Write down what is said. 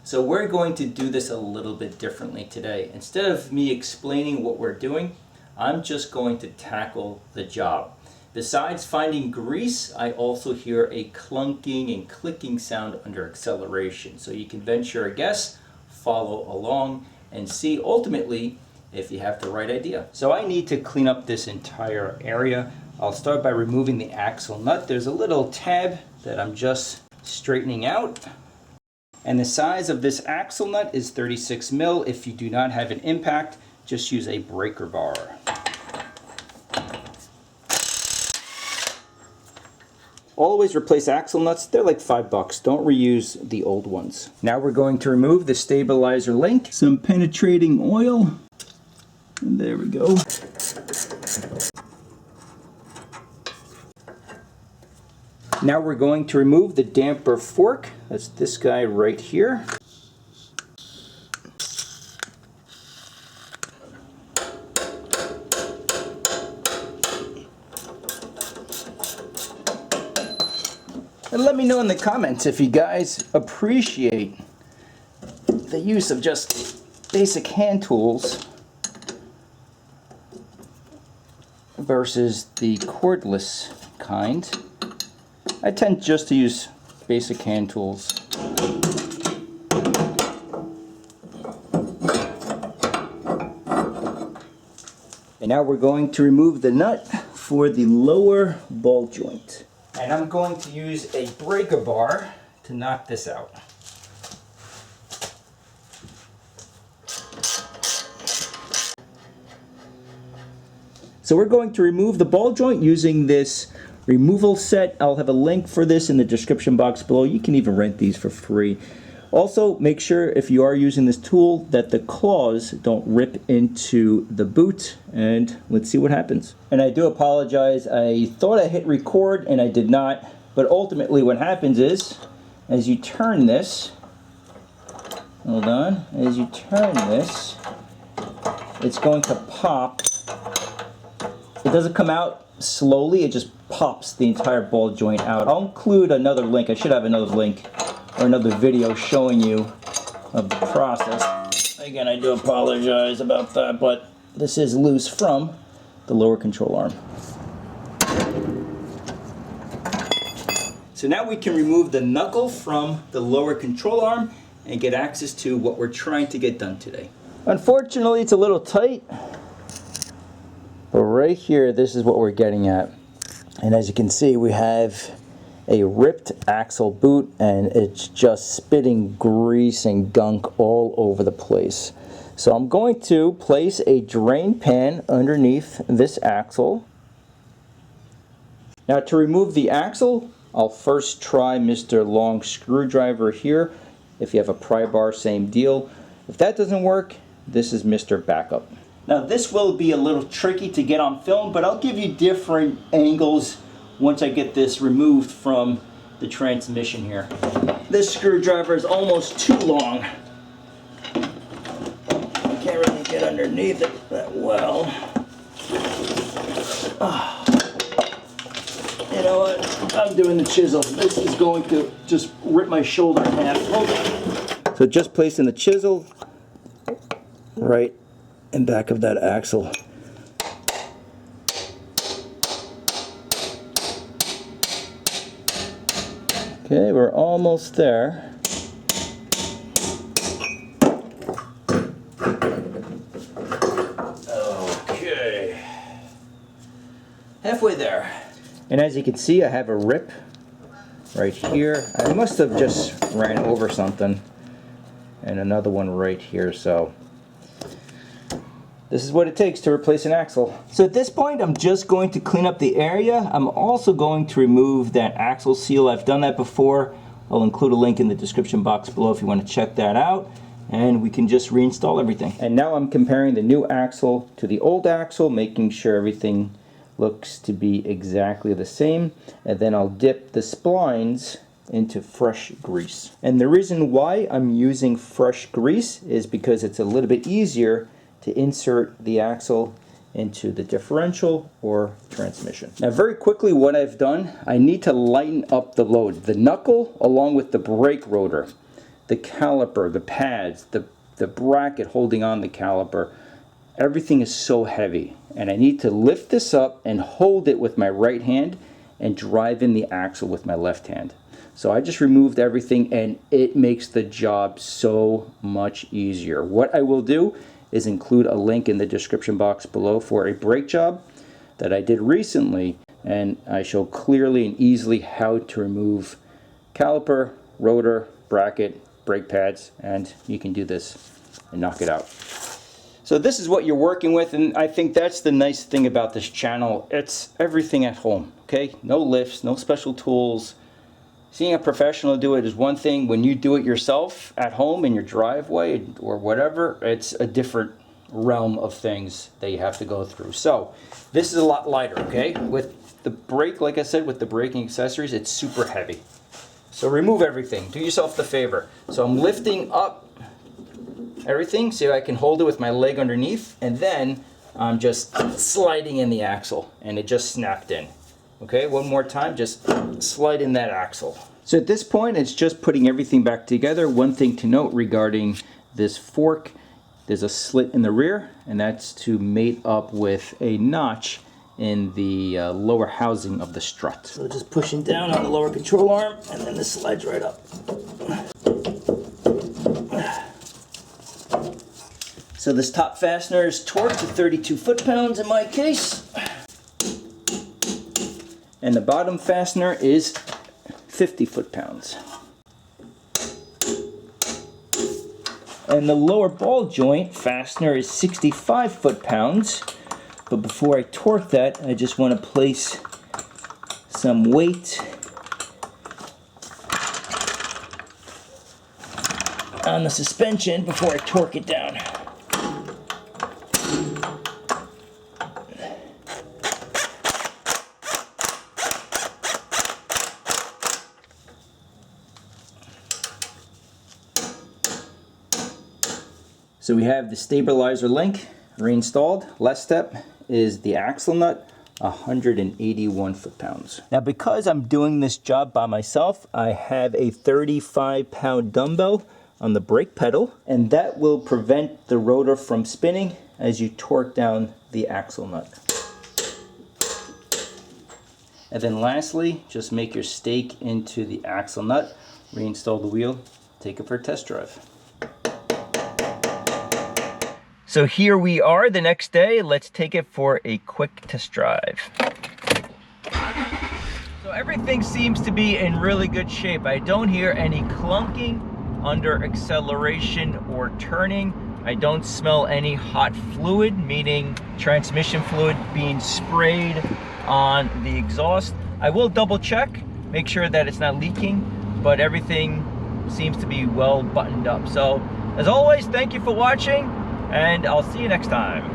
So we're going to do this a little bit differently today. Instead of me explaining what we're doing, I'm just going to tackle the job. Besides finding grease, I also hear a clunking and clicking sound under acceleration. So you can venture a guess, follow along, and see ultimately if you have the right idea. So I need to clean up this entire area. I'll start by removing the axle nut. There's a little tab that I'm just straightening out. And the size of this axle nut is 36 mil. If you do not have an impact, just use a breaker bar. Always replace axle nuts. They're like $5. Don't reuse the old ones. Now we're going to remove the stabilizer link. Some penetrating oil. And there we go. Now we're going to remove the damper fork. That's this guy right here. And let me know in the comments if you guys appreciate the use of just basic hand tools versus the cordless kind. I tend just to use basic hand tools. And now we're going to remove the nut for the lower ball joint. And I'm going to use a breaker bar to knock this out. So we're going to remove the ball joint using this removal set. I'll have a link for this in the description box below. You can even rent these for free. Also, make sure if you are using this tool that the claws don't rip into the boot, and let's see what happens. And I do apologize, I thought I hit record and I did not, but ultimately what happens is, as you turn this, hold on, as you turn this, it's going to pop. It doesn't come out slowly, it just pops the entire ball joint out. I'll include another link, I should have another link, or another video showing you of the process. Again, I do apologize about that, but this is loose from the lower control arm. So now we can remove the knuckle from the lower control arm and get access to what we're trying to get done today. Unfortunately, it's a little tight, but right here, this is what we're getting at. And as you can see, we have a ripped axle boot, and it's just spitting grease and gunk all over the place. So I'm going to place a drain pan underneath this axle. Now to remove the axle, I'll first try Mr. Long screwdriver here. If you have a pry bar, same deal. If that doesn't work, this is Mr. Backup. Now this will be a little tricky to get on film, but I'll give you different angles once I get this removed from the transmission here. This screwdriver is almost too long. I can't really get underneath it that well. You know what? I'm doing the chisel. This is going to just rip my shoulder in half. Hold on. So just placing the chisel right in back of that axle. Okay, we're almost there. Okay. Halfway there. And as you can see, I have a rip right here. I must have just ran over something. And another one right here, so this is what it takes to replace an axle. So at this point, I'm just going to clean up the area. I'm also going to remove that axle seal. I've done that before. I'll include a link in the description box below if you want to check that out. And we can just reinstall everything. And now I'm comparing the new axle to the old axle, making sure everything looks to be exactly the same. And then I'll dip the splines into fresh grease. And the reason why I'm using fresh grease is because it's a little bit easier to insert the axle into the differential or transmission. Now very quickly, what I've done, I need to lighten up the load. The knuckle along with the brake rotor. the caliper, the pads, the bracket holding on the caliper, everything is so heavy. And I need to lift this up and hold it with my right hand and drive in the axle with my left hand. So I just removed everything, and it makes the job so much easier. What I will do is include a link in the description box below for a brake job that I did recently, and I show clearly and easily how to remove caliper, rotor, bracket, brake pads, and you can do this and knock it out. So this is what you're working with, and I think that's the nice thing about this channel. It's everything at home, okay? No lifts, no special tools. Seeing a professional do it is one thing. When you do it yourself at home in your driveway or whatever, it's a different realm of things that you have to go through. So this is a lot lighter, okay? With the brake, like I said, with the braking accessories, it's super heavy. So remove everything. Do yourself the favor. So I'm lifting up everything so I can hold it with my leg underneath, and then I'm just sliding in the axle, and it just snapped in. Okay, one more time, just slide in that axle. So at this point, it's just putting everything back together. One thing to note regarding this fork, there's a slit in the rear, and that's to mate up with a notch in the lower housing of the strut. So just pushing down on the lower control arm, and then this slides right up. So this top fastener is torqued to 32 foot-pounds in my case. And the bottom fastener is 50 foot-pounds. And the lower ball joint fastener is 65 foot-pounds. But before I torque that, I just want to place some weight on the suspension before I torque it down. So we have the stabilizer link reinstalled. Last step is the axle nut, 181 foot-pounds. Now because I'm doing this job by myself, I have a 35-pound dumbbell on the brake pedal, and that will prevent the rotor from spinning as you torque down the axle nut. And then lastly, just make your stake into the axle nut, reinstall the wheel, take it for a test drive. So here we are the next day. Let's take it for a quick test drive. So everything seems to be in really good shape. I don't hear any clunking under acceleration or turning. I don't smell any hot fluid, meaning transmission fluid being sprayed on the exhaust. I will double check, make sure that it's not leaking, but everything seems to be well buttoned up. So as always, thank you for watching, and I'll see you next time.